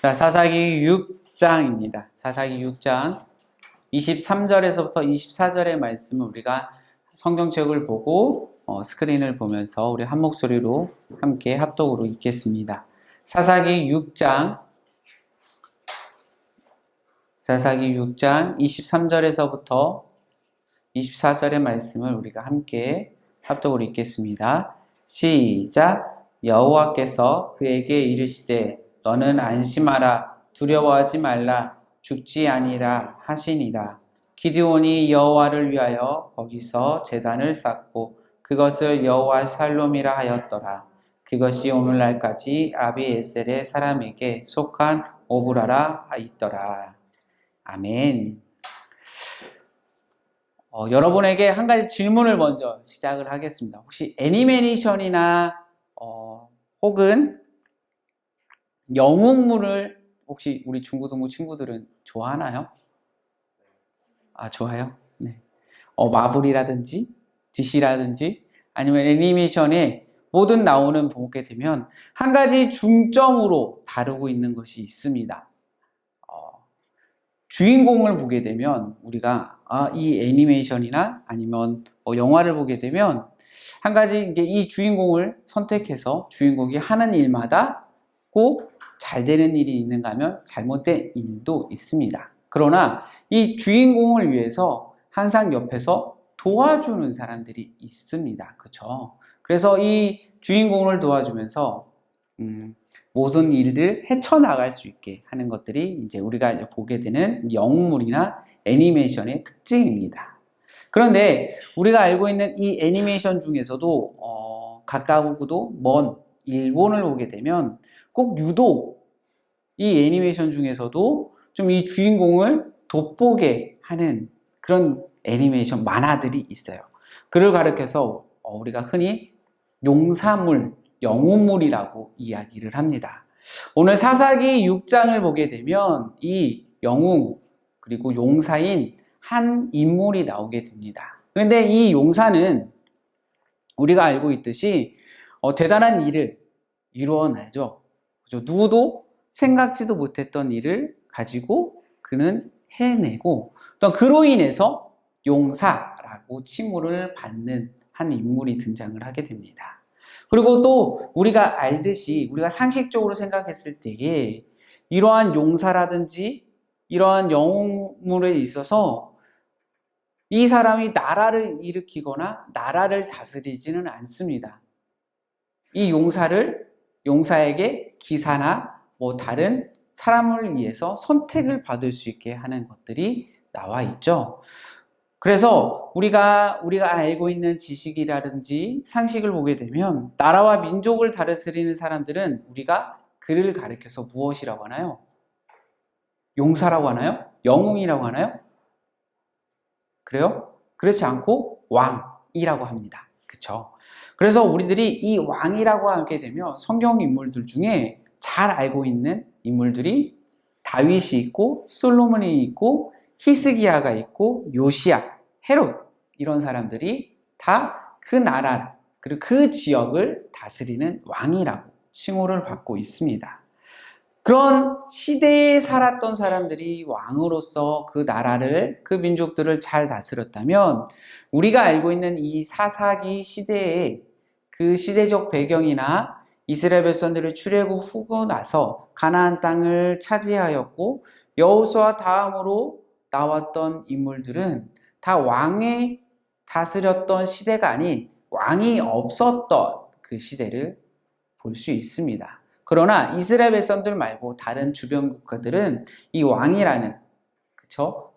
자, 사사기 6장입니다. 사사기 6장 23절에서부터 24절의 말씀을 우리가 성경책을 보고 스크린을 보면서 우리 한 목소리로 함께 합독으로 읽겠습니다. 사사기 6장 23절에서부터 24절의 말씀을 우리가 함께 합독으로 읽겠습니다. 시작. 여호와께서 그에게 이르시되 너는 안심하라, 두려워하지 말라, 죽지 아니라 하시니라. 기드온이 여호와를 위하여 거기서 제단을 쌓고 그것을 여호와 살롬이라 하였더라. 그것이 오늘날까지 아비에셀의 사람에게 속한 오브라라 하였더라. 아멘. 여러분에게 한 가지 질문을 먼저 시작을 하겠습니다. 혹시 애니메이션이나 혹은 영웅물을 혹시 우리 중고등부 친구들은 좋아하나요? 아, 좋아요? 네. 마블이라든지 DC라든지 아니면 애니메이션에 뭐든 나오는 보게 되면 한 가지 중점으로 다루고 있는 것이 있습니다. 주인공을 보게 되면 우리가 이 애니메이션이나 아니면 영화를 보게 되면 한 가지 이 주인공을 선택해서 주인공이 하는 일마다 꼭 잘 되는 일이 있는가 하면 잘못된 일도 있습니다. 그러나 이 주인공을 위해서 항상 옆에서 도와주는 사람들이 있습니다. 그렇죠? 그래서 이 주인공을 도와주면서 모든 일을 헤쳐나갈 수 있게 하는 것들이 이제 우리가 보게 되는 영웅물이나 애니메이션의 특징입니다. 그런데 우리가 알고 있는 이 애니메이션 중에서도 가까우고도 먼 일본을 보게 되면 꼭 유독 이 애니메이션 중에서도 좀 이 주인공을 돋보게 하는 그런 애니메이션 만화들이 있어요. 그를 가리켜서 우리가 흔히 용사물, 영웅물이라고 이야기를 합니다. 오늘 사사기 6장을 보게 되면 이 영웅 그리고 용사인 한 인물이 나오게 됩니다. 그런데 이 용사는 우리가 알고 있듯이 대단한 일을 이루어내죠. 누구도 생각지도 못했던 일을 가지고 그는 해내고 또 그로 인해서 용사라고 칭호를 받는 한 인물이 등장을 하게 됩니다. 그리고 또 우리가 알듯이 우리가 상식적으로 생각했을 때에 이러한 용사라든지 이러한 영웅물에 있어서 이 사람이 나라를 일으키거나 나라를 다스리지는 않습니다. 이 용사에게 기사나 다른 사람을 위해서 선택을 받을 수 있게 하는 것들이 나와 있죠. 그래서 우리가 알고 있는 지식이라든지 상식을 보게 되면 나라와 민족을 다스리는 사람들은 우리가 그를 가리켜서 무엇이라고 하나요? 용사라고 하나요? 영웅이라고 하나요? 그래요? 그렇지 않고 왕이라고 합니다. 그렇죠? 그래서 우리들이 이 왕이라고 하게 되면 성경 인물들 중에 잘 알고 있는 인물들이 다윗이 있고 솔로몬이 있고 히스기야가 있고 요시야, 헤롯 이런 사람들이 다 그 나라 그리고 그 지역을 다스리는 왕이라고 칭호를 받고 있습니다. 그런 시대에 살았던 사람들이 왕으로서 그 나라를 그 민족들을 잘 다스렸다면 우리가 알고 있는 이 사사기 시대의 그 시대적 배경이나 이스라엘 백성들이 출애굽 후고 나서 가나안 땅을 차지하였고 여호수아 다음으로 나왔던 인물들은 다 왕이 다스렸던 시대가 아닌 왕이 없었던 그 시대를 볼 수 있습니다. 그러나 이스라엘 백성들 말고 다른 주변 국가들은 이 왕이라는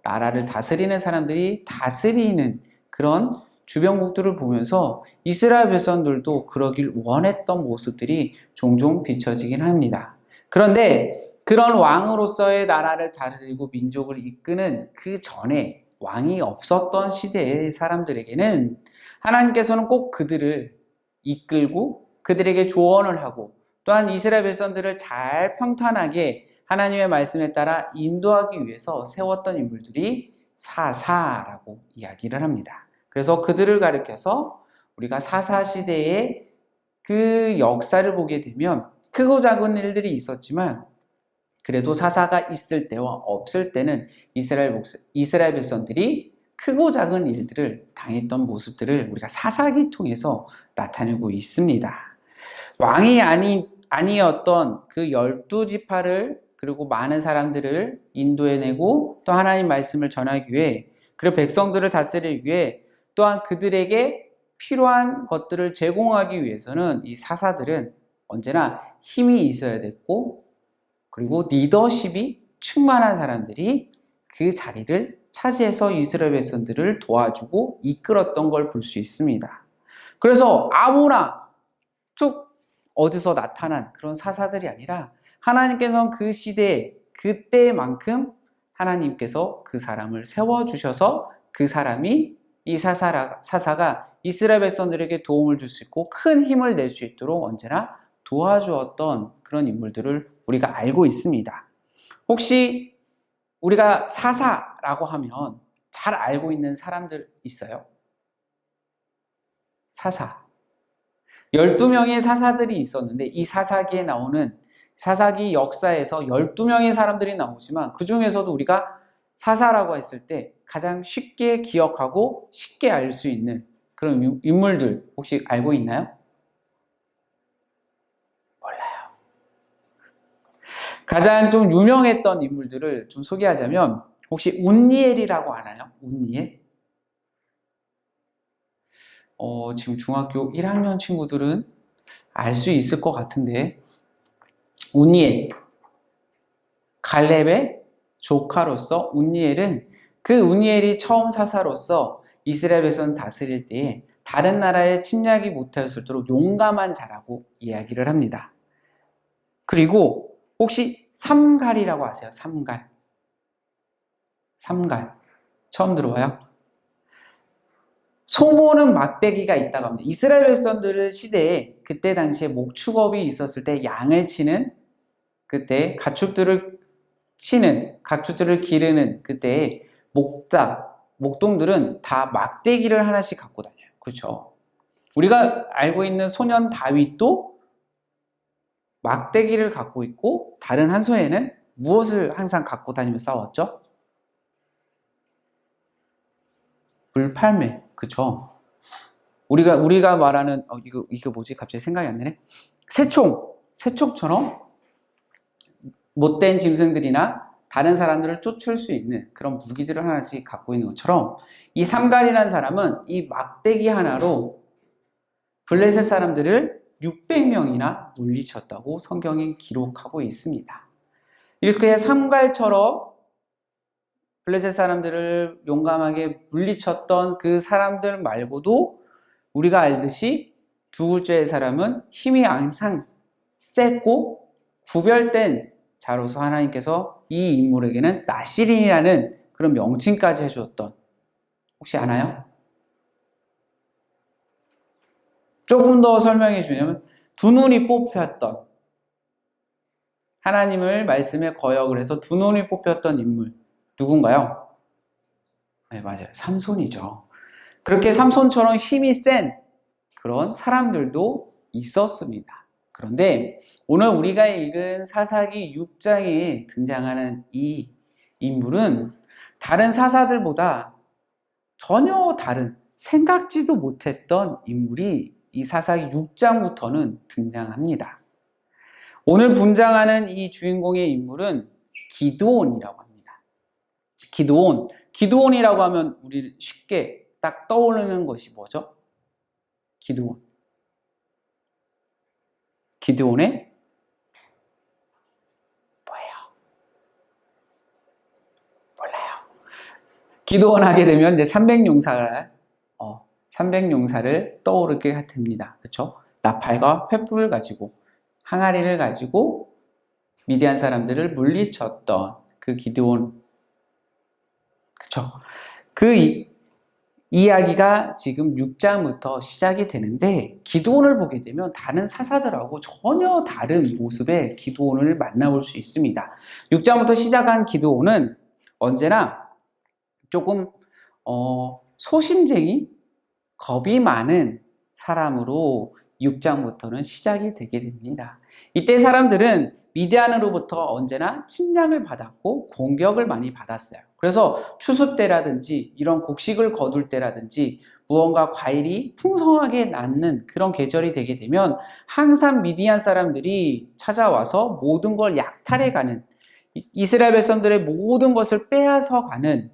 나라를 다스리는 사람들이 다스리는 그런 주변국들을 보면서 이스라엘 백성들도 그러길 원했던 모습들이 종종 비춰지긴 합니다. 그런데 그런 왕으로서의 나라를 다스리고 민족을 이끄는 그 전에 왕이 없었던 시대의 사람들에게는 하나님께서는 꼭 그들을 이끌고 그들에게 조언을 하고 또한 이스라엘 백성들을 잘 평탄하게 하나님의 말씀에 따라 인도하기 위해서 세웠던 인물들이 사사라고 이야기를 합니다. 그래서 그들을 가리켜서 우리가 사사시대의 그 역사를 보게 되면 크고 작은 일들이 있었지만 그래도 사사가 있을 때와 없을 때는 이스라엘 백성들이 크고 작은 일들을 당했던 모습들을 우리가 사사기 통해서 나타내고 있습니다. 왕이 아니었던 그 12지파를 그리고 많은 사람들을 인도해내고 또 하나님 말씀을 전하기 위해 그리고 백성들을 다스리기 위해 또한 그들에게 필요한 것들을 제공하기 위해서는 이 사사들은 언제나 힘이 있어야 됐고 그리고 리더십이 충만한 사람들이 그 자리를 차지해서 이스라엘 백성들을 도와주고 이끌었던 걸 볼 수 있습니다. 그래서 아무나 툭 어디서 나타난 그런 사사들이 아니라 하나님께서는 그 시대에 그때만큼 하나님께서 그 사람을 세워주셔서 그 사람이 이 사사가 이스라엘 백성들에게 도움을 줄 수 있고 큰 힘을 낼 수 있도록 언제나 도와주었던 그런 인물들을 우리가 알고 있습니다. 혹시 우리가 사사라고 하면 잘 알고 있는 사람들 있어요? 사사. 12명의 사사들이 있었는데 이 사사기에 나오는 사사기 역사에서 12명의 사람들이 나오지만 그 중에서도 우리가 사사라고 했을 때 가장 쉽게 기억하고 쉽게 알 수 있는 그런 인물들 혹시 알고 있나요? 몰라요. 가장 좀 유명했던 인물들을 좀 소개하자면 혹시 운니엘이라고 아나요? 운니엘? 지금 중학교 1학년 친구들은 알 수 있을 것 같은데 운니엘, 갈렙의 조카로서 운니엘은 그 운니엘이 처음 사사로서 이스라엘 백성 다스릴 때에 다른 나라에 침략이 못하였을도록 용감한 자라고 이야기를 합니다. 그리고 혹시 삼갈이라고 아세요? 삼갈. 삼갈. 처음 들어봐요? 소모는 막대기가 있다고 합니다. 이스라엘 백성들 시대에 그때 당시에 목축업이 있었을 때 양을 치는 그때 가축들을 기르는 그때 목동들은 다 막대기를 하나씩 갖고 다녀요. 그렇죠? 우리가 알고 있는 소년 다윗도 막대기를 갖고 있고 다른 한 손에는 무엇을 항상 갖고 다니며 싸웠죠? 불팔매. 그쵸? 우리가 말하는 이거 뭐지? 갑자기 생각이 안 나네. 새총처럼 못된 짐승들이나 다른 사람들을 쫓을 수 있는 그런 무기들을 하나씩 갖고 있는 것처럼 이 삼갈이라는 사람은 이 막대기 하나로 블레셋 사람들을 600명이나 물리쳤다고 성경이 기록하고 있습니다. 이렇게 삼갈처럼 블레셋 사람들을 용감하게 물리쳤던 그 사람들 말고도 우리가 알듯이 두 번째의 사람은 힘이 항상 셌고 구별된 자로서 하나님께서 이 인물에게는 나시린이라는 그런 명칭까지 해주었던 혹시 아나요? 조금 더 설명해 주냐면 두 눈이 뽑혔던 하나님을 말씀에 거역을 해서 두 눈이 뽑혔던 인물 누군가요? 네, 맞아요. 삼손이죠. 그렇게 삼손처럼 힘이 센 그런 사람들도 있었습니다. 그런데 오늘 우리가 읽은 사사기 6장에 등장하는 이 인물은 다른 사사들보다 전혀 다른 생각지도 못했던 인물이 이 사사기 6장부터는 등장합니다. 오늘 분장하는 이 주인공의 인물은 기드온이라고 합니다. 기드온이라고 하면 우리 쉽게 딱 떠오르는 것이 뭐죠? 기드온의 뭐예요? 몰라요. 기드온 하게 되면 이제 300용사를 떠오르게 됩니다. 그렇죠? 나팔과 횃불을 가지고 항아리를 가지고 미디안 사람들을 물리쳤던 그 기드온. 그렇죠? 그 이야기가 지금 6장부터 시작이 되는데 기드온을 보게 되면 다른 사사들하고 전혀 다른 모습의 기드온을 만나볼 수 있습니다. 6장부터 시작한 기드온은 언제나 조금 소심쟁이, 겁이 많은 사람으로 6장부터는 시작이 되게 됩니다. 이때 사람들은 미디안으로부터 언제나 침략을 받았고 공격을 많이 받았어요. 그래서 추수 때라든지 이런 곡식을 거둘 때라든지 무언가 과일이 풍성하게 낳는 그런 계절이 되게 되면 항상 미디안 사람들이 찾아와서 모든 걸 약탈해가는, 이스라엘 백성들의 모든 것을 빼앗아가는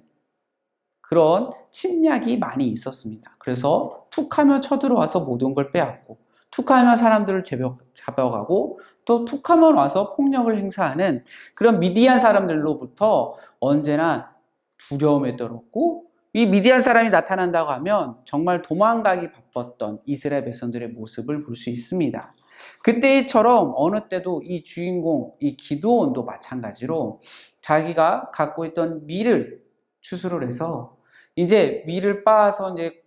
그런 침략이 많이 있었습니다. 그래서 툭하면 쳐들어와서 모든 걸 빼앗고, 툭하면 사람들을 잡아가고, 또 툭하면 와서 폭력을 행사하는 그런 미디안 사람들로부터 언제나 두려움에 떨었고, 이 미디안 사람이 나타난다고 하면 정말 도망가기 바빴던 이스라엘 백성들의 모습을 볼 수 있습니다. 그때처럼 어느 때도 이 주인공, 이 기드온도 마찬가지로 자기가 갖고 있던 밀을 추수를 해서 이제 밀을 빻아서 이제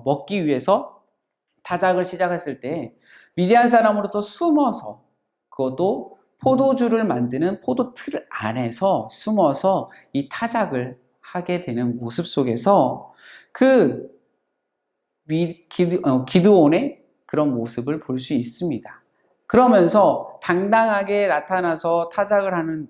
먹기 위해서 타작을 시작했을 때 미디안 사람으로부터 숨어서, 그것도 포도주를 만드는 포도 틀 안에서 숨어서 이 타작을 하게 되는 모습 속에서 그 기드온의 그런 모습을 볼 수 있습니다. 그러면서 당당하게 나타나서 타작을 하는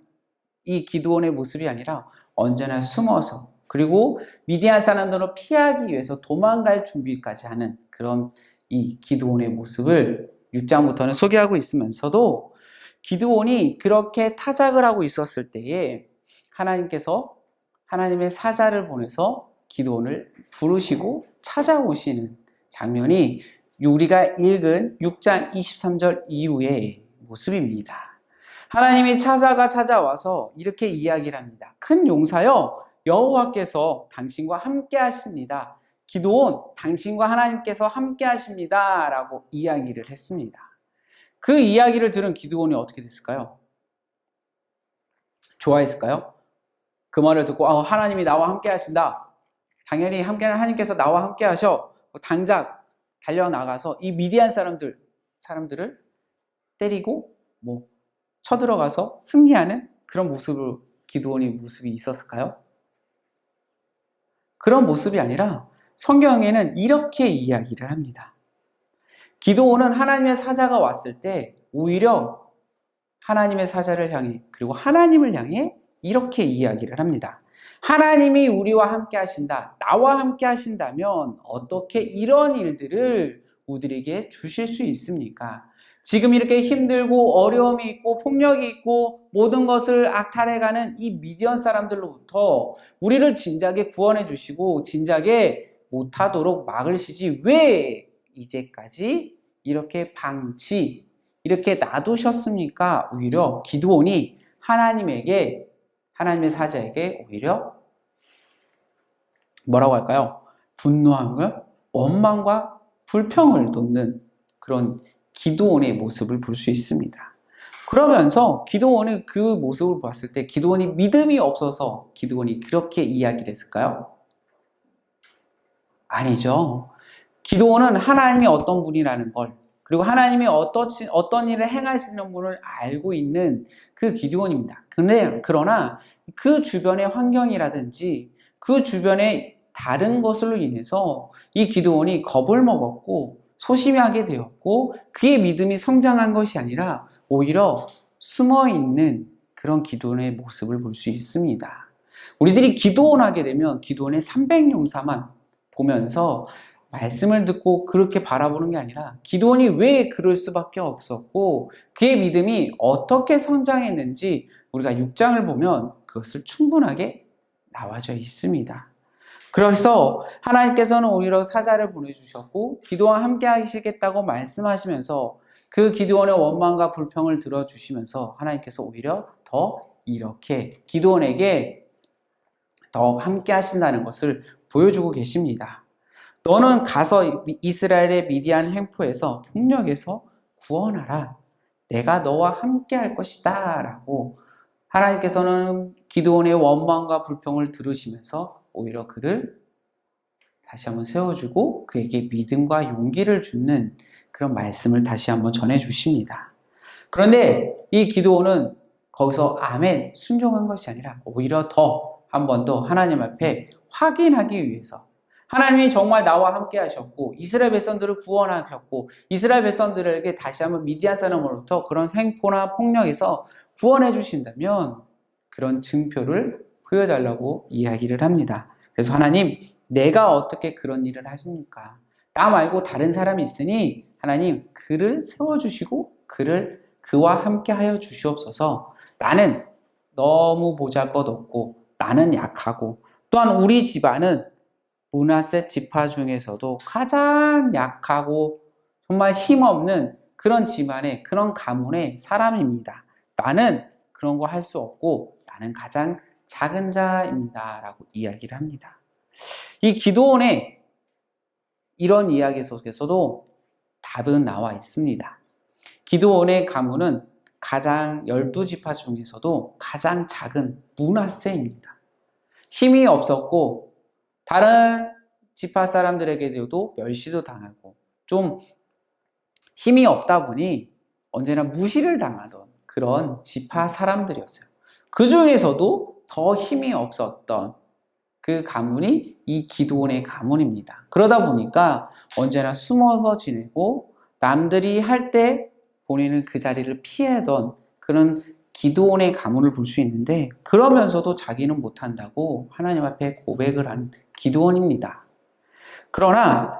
이 기드온의 모습이 아니라 언제나 숨어서, 그리고 미디안 사람들을 피하기 위해서 도망갈 준비까지 하는 그런 이 기드온의 모습을 6장부터는 소개하고 있으면서도, 기드온이 그렇게 타작을 하고 있었을 때에 하나님께서 하나님의 사자를 보내서 기드온을 부르시고 찾아오시는 장면이 우리가 읽은 6장 23절 이후의 모습입니다. 하나님이 사자가 찾아와서 이렇게 이야기를 합니다. 큰 용사여, 여호와께서 당신과 함께 하십니다. 기드온, 당신과 하나님께서 함께 하십니다. 라고 이야기를 했습니다. 그 이야기를 들은 기드온이 어떻게 됐을까요? 좋아했을까요? 그 말을 듣고 하나님이 나와 함께 하신다. 당연히 하나님께서 나와 함께 하셔. 당장 달려나가서 이 미디안 사람들을 때리고 쳐들어가서 승리하는 그런 모습이 있었을까요? 그런 모습이 아니라 성경에는 이렇게 이야기를 합니다. 기드온은 하나님의 사자가 왔을 때 오히려 하나님의 사자를 향해, 그리고 하나님을 향해 이렇게 이야기를 합니다. 하나님이 우리와 함께 하신다. 나와 함께 하신다면 어떻게 이런 일들을 우리에게 주실 수 있습니까? 지금 이렇게 힘들고 어려움이 있고 폭력이 있고 모든 것을 악탈해가는 이 미디안 사람들로부터 우리를 진작에 구원해 주시고 진작에 못하도록 막으시지 왜 이제까지 이렇게 이렇게 놔두셨습니까? 오히려 기드온이 하나님의 사자에게 오히려 뭐라고 할까요? 분노함을, 원망과 불평을 돋는 그런 기드온의 모습을 볼 수 있습니다. 그러면서 기드온의 그 모습을 봤을 때 기드온이 믿음이 없어서 기드온이 그렇게 이야기를 했을까요? 아니죠. 기드온은 하나님이 어떤 분이라는 걸, 그리고 하나님이 어떤 일을 행하시는 분을 알고 있는 그 기드온입니다. 그러나 그 주변의 환경이라든지 그 주변의 다른 것으로 인해서 이 기드온이 겁을 먹었고 소심하게 되었고 그의 믿음이 성장한 것이 아니라 오히려 숨어있는 그런 기드온의 모습을 볼 수 있습니다. 우리들이 기드온 하게 되면 기드온의 300용사만 보면서 말씀을 듣고 그렇게 바라보는 게 아니라 기드온이 왜 그럴 수밖에 없었고 그의 믿음이 어떻게 성장했는지 우리가 6장을 보면 그것을 충분하게 나와져 있습니다. 그래서 하나님께서는 오히려 사자를 보내주셨고 기드온과 함께 하시겠다고 말씀하시면서 그 기드온의 원망과 불평을 들어주시면서 하나님께서 오히려 더 이렇게 기드온에게 더 함께 하신다는 것을 보여주고 계십니다. 너는 가서 이스라엘의 미디안 횡포에서 폭력에서 구원하라. 내가 너와 함께 할 것이다. 라고 하나님께서는 기드온의 원망과 불평을 들으시면서 오히려 그를 다시 한번 세워주고 그에게 믿음과 용기를 주는 그런 말씀을 다시 한번 전해주십니다. 그런데 이 기드온은 거기서 아멘 순종한 것이 아니라 오히려 더 한 번 더 하나님 앞에 확인하기 위해서 하나님이 정말 나와 함께 하셨고 이스라엘 백성들을 구원하셨고 이스라엘 백성들에게 다시 한번 미디안 사람으로부터 그런 횡포나 폭력에서 구원해 주신다면 그런 증표를 보여달라고 이야기를 합니다. 그래서 하나님, 내가 어떻게 그런 일을 하십니까? 나 말고 다른 사람이 있으니 하나님 그를 세워주시고 그와 함께 하여 주시옵소서. 나는 너무 보잘것없고 나는 약하고 또한 우리 집안은 므낫세 지파 중에서도 가장 약하고 정말 힘없는 그런 집안의 그런 가문의 사람입니다. 나는 그런 거 할 수 없고 나는 가장 작은 자입니다. 라고 이야기를 합니다. 이 기도원의 이런 이야기 속에서도 답은 나와 있습니다. 기도원의 가문은 가장 12지파 중에서도 가장 작은 므낫세입니다. 힘이 없었고 다른 지파 사람들에게도 멸시도 당하고 좀 힘이 없다 보니 언제나 무시를 당하던 그런 지파 사람들이었어요. 그 중에서도 더 힘이 없었던 그 가문이 이 기드온의 가문입니다. 그러다 보니까 언제나 숨어서 지내고 남들이 할 때 본인은 그 자리를 피하던 그런 기드온의 가문을 볼 수 있는데 그러면서도 자기는 못한다고 하나님 앞에 고백을 한 기드온입니다. 그러나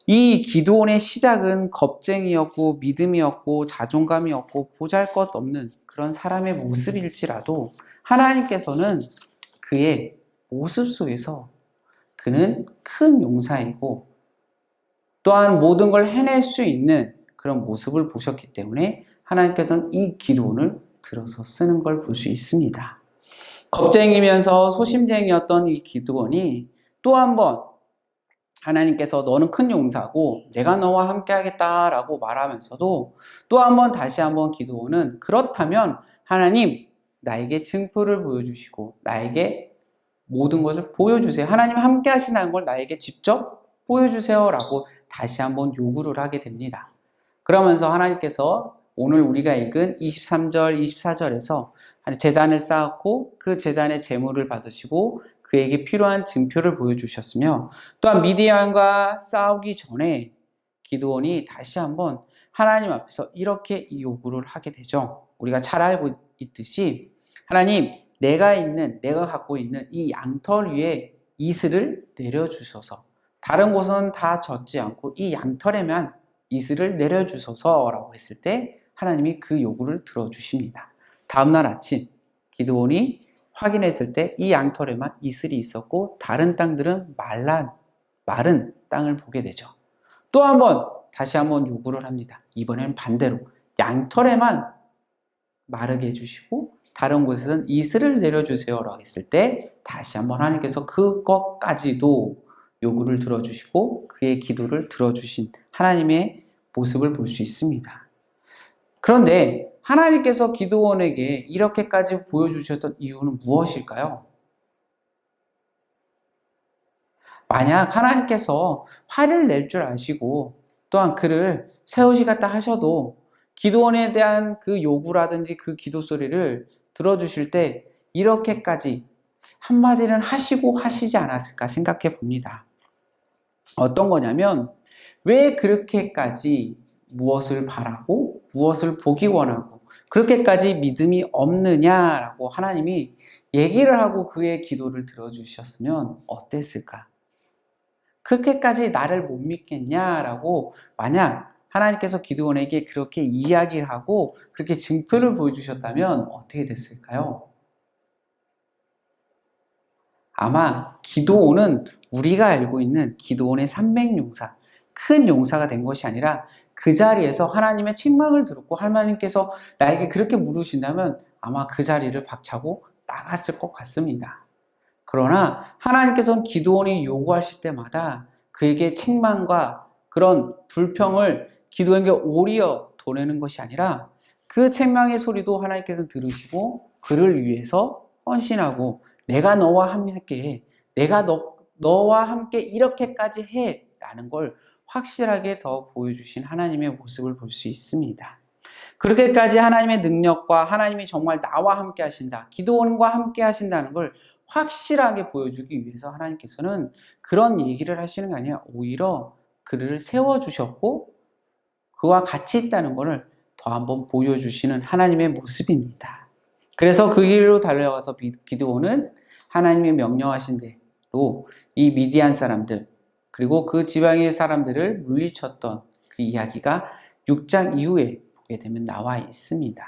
이 기드온의 시작은 겁쟁이였고 믿음이었고 자존감이었고 보잘것없는 그런 사람의 모습일지라도 하나님께서는 그의 모습 속에서 그는 큰 용사이고 또한 모든 걸 해낼 수 있는 그런 모습을 보셨기 때문에 하나님께서는 이 기드온을 들어서 쓰는 걸 볼 수 있습니다. 겁쟁이면서 소심쟁이였던 이 기드온이 또 한 번 하나님께서 너는 큰 용사고 내가 너와 함께 하겠다라고 말하면서도 또 한 번 다시 한번 기드온은 그렇다면 하나님 나에게 증표를 보여주시고 나에게 모든 것을 보여주세요. 하나님 함께 하신다는 걸 나에게 직접 보여주세요 라고 다시 한번 요구를 하게 됩니다. 그러면서 하나님께서 오늘 우리가 읽은 23절, 24절에서 제단을 쌓았고 그 제단의 제물을 받으시고 그에게 필요한 증표를 보여주셨으며 또한 미디안과 싸우기 전에 기드온이 다시 한번 하나님 앞에서 이렇게 이 요구를 하게 되죠. 우리가 잘 알고 있듯이 하나님 내가 갖고 있는 이 양털 위에 이슬을 내려주소서. 다른 곳은 다 젖지 않고 이 양털에만 이슬을 내려주소서라고 했을 때 하나님이 그 요구를 들어주십니다. 다음날 아침 기드온이 확인했을 때 이 양털에만 이슬이 있었고 다른 땅들은 마른 땅을 보게 되죠. 또 다시 한번 요구를 합니다. 이번엔 반대로 양털에만 마르게 해주시고 다른 곳에서는 이슬을 내려주세요라고 했을 때 다시 한번 하나님께서 그것까지도 요구를 들어주시고 그의 기도를 들어주신 하나님의 모습을 볼 수 있습니다. 그런데 하나님께서 기드온에게 이렇게까지 보여주셨던 이유는 무엇일까요? 만약 하나님께서 화를 낼 줄 아시고 또한 그를 세우시겠다 하셔도 기드온에 대한 그 요구라든지 그 기도 소리를 들어주실 때 이렇게까지 한마디는 하시고 하시지 않았을까 생각해 봅니다. 어떤 거냐면 왜 그렇게까지 무엇을 바라고 무엇을 보기 원하고 그렇게까지 믿음이 없느냐라고 하나님이 얘기를 하고 그의 기도를 들어주셨으면 어땠을까? 그렇게까지 나를 못 믿겠냐라고 만약 하나님께서 기드온에게 그렇게 이야기를 하고 그렇게 증표를 보여주셨다면 어떻게 됐을까요? 아마 기드온은 우리가 알고 있는 기드온의 300용사, 큰 용사가 된 것이 아니라 그 자리에서 하나님의 책망을 들었고 하나님께서 나에게 그렇게 물으신다면 아마 그 자리를 박차고 나갔을 것 같습니다. 그러나 하나님께서는 기드온이 요구하실 때마다 그에게 책망과 그런 불평을 기드온에게 오리어 보내는 것이 아니라 그 책망의 소리도 하나님께서는 들으시고 그를 위해서 헌신하고 내가 너와 함께 해. 내가 너와 함께 이렇게까지 해. 라는 걸 확실하게 더 보여주신 하나님의 모습을 볼 수 있습니다. 그렇게까지 하나님의 능력과 하나님이 정말 나와 함께 하신다. 기드온과 함께 하신다는 걸 확실하게 보여주기 위해서 하나님께서는 그런 얘기를 하시는 게 아니라 오히려 그를 세워주셨고 그와 같이 있다는 것을 더 한번 보여주시는 하나님의 모습입니다. 그래서 그 길로 달려가서 기드온은 하나님의 명령하신 대로 이 미디안 사람들 그리고 그 지방의 사람들을 물리쳤던 그 이야기가 6장 이후에 보게 되면 나와 있습니다.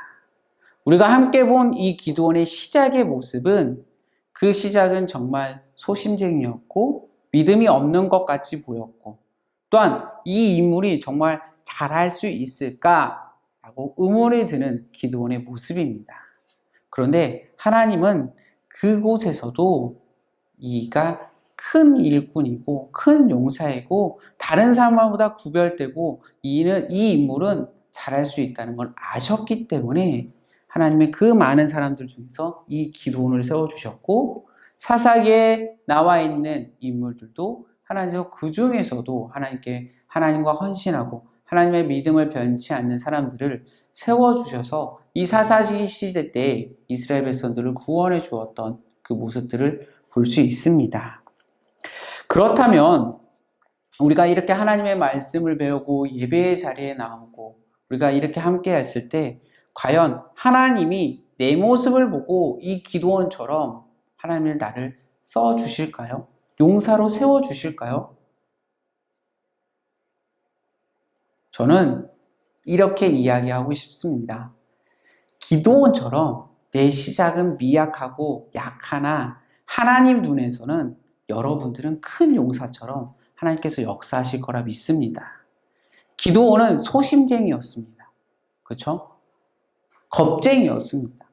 우리가 함께 본 이 기드온의 시작의 모습은 그 시작은 정말 소심쟁이였고 믿음이 없는 것 같이 보였고 또한 이 인물이 정말 잘할 수 있을까라고 의문이 드는 기드온의 모습입니다. 그런데 하나님은 그곳에서도 이가 큰 일꾼이고 큰 용사이고 다른 사람보다 구별되고 이 인물은 잘할 수 있다는 걸 아셨기 때문에 하나님의 그 많은 사람들 중에서 이 기드온을 세워주셨고 사사기에 나와 있는 인물들도 하나님께서 그 중에서도 하나님과 헌신하고 하나님의 믿음을 변치 않는 사람들을 세워주셔서 이 사사기 시대 때 이스라엘 백성들을 구원해 주었던 그 모습들을 볼 수 있습니다. 그렇다면 우리가 이렇게 하나님의 말씀을 배우고 예배의 자리에 나오고 우리가 이렇게 함께 했을 때 과연 하나님이 내 모습을 보고 이 기드온처럼 하나님을 나를 써주실까요? 용사로 세워주실까요? 저는 이렇게 이야기하고 싶습니다. 기드온처럼 내 시작은 미약하고 약하나 하나님 눈에서는 여러분들은 큰 용사처럼 하나님께서 역사하실 거라 믿습니다. 기드온은 소심쟁이였습니다. 그렇죠? 겁쟁이였습니다.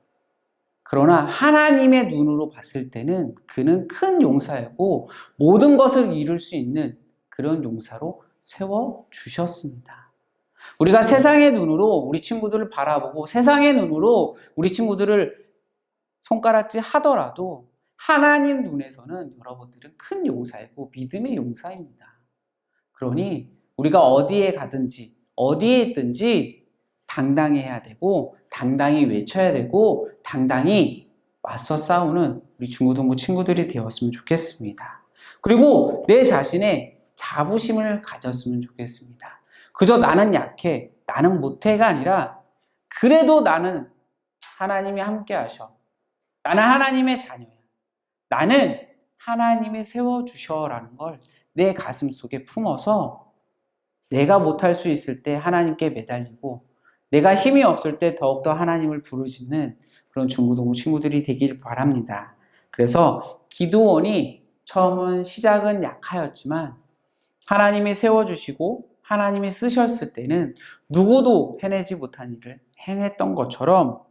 그러나 하나님의 눈으로 봤을 때는 그는 큰 용사이고 모든 것을 이룰 수 있는 그런 용사로 세워주셨습니다. 우리가 세상의 눈으로 우리 친구들을 바라보고 세상의 눈으로 우리 친구들을 손가락질 하더라도 하나님 눈에서는 여러분들은 큰 용사이고 믿음의 용사입니다. 그러니 우리가 어디에 가든지 어디에 있든지 당당해야 되고 당당히 외쳐야 되고 당당히 맞서 싸우는 우리 중고등부 친구들이 되었으면 좋겠습니다. 그리고 내 자신의 자부심을 가졌으면 좋겠습니다. 그저 나는 약해, 나는 못해가 아니라 그래도 나는 하나님이 함께 하셔. 나는 하나님의 자녀야. 나는 하나님이 세워주셔라는 걸 내 가슴 속에 품어서 내가 못할 수 있을 때 하나님께 매달리고 내가 힘이 없을 때 더욱더 하나님을 부르짖는 그런 중고등부 친구들이 되길 바랍니다. 그래서 기드온이 처음은 시작은 약하였지만 하나님이 세워주시고 하나님이 쓰셨을 때는 누구도 해내지 못한 일을 해냈던 것처럼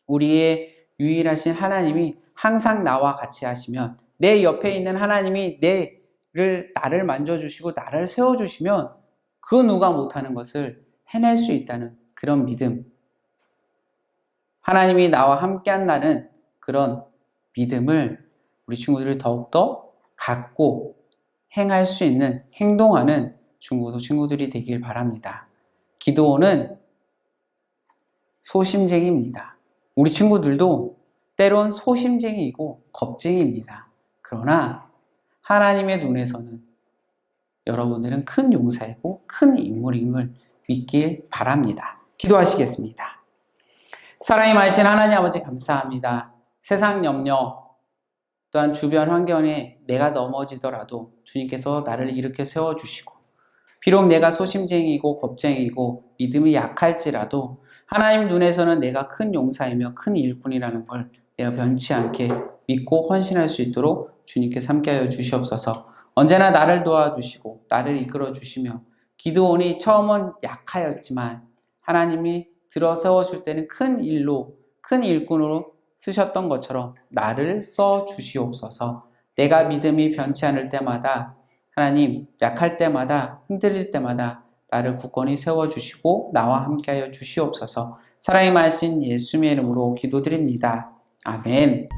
우리의 유일하신 하나님이 항상 나와 같이 하시면 내 옆에 있는 하나님이 나를 만져주시고 나를 세워주시면 그 누가 못하는 것을 해낼 수 있다는 그런 믿음, 하나님이 나와 함께 한다는 그런 믿음을 우리 친구들이 더욱더 갖고 행할 수 있는, 행동하는 중고등 친구들이 되길 바랍니다. 기드온은 소심쟁이입니다. 우리 친구들도 때론 소심쟁이이고 겁쟁이입니다. 그러나 하나님의 눈에서는 여러분들은 큰 용사이고 큰 인물임을 믿길 바랍니다. 기도하시겠습니다. 사랑이 많으신 하나님 아버지 감사합니다. 세상 염려 또한 주변 환경에 내가 넘어지더라도 주님께서 나를 이렇게 세워주시고 비록 내가 소심쟁이고 겁쟁이고 믿음이 약할지라도 하나님 눈에서는 내가 큰 용사이며 큰 일꾼이라는 걸 내가 변치 않게 믿고 헌신할 수 있도록 주님께서 함께하여 주시옵소서. 언제나 나를 도와주시고 나를 이끌어 주시며 기드온이 처음은 약하였지만 하나님이 들어 세워줄 때는 큰 일로 큰 일꾼으로 쓰셨던 것처럼 나를 써 주시옵소서. 내가 믿음이 변치 않을 때마다 하나님 약할 때마다 흔들릴 때마다 나를 굳건히 세워주시고 나와 함께하여 주시옵소서. 사랑이 많으신 예수님의 이름으로 기도드립니다. 아멘.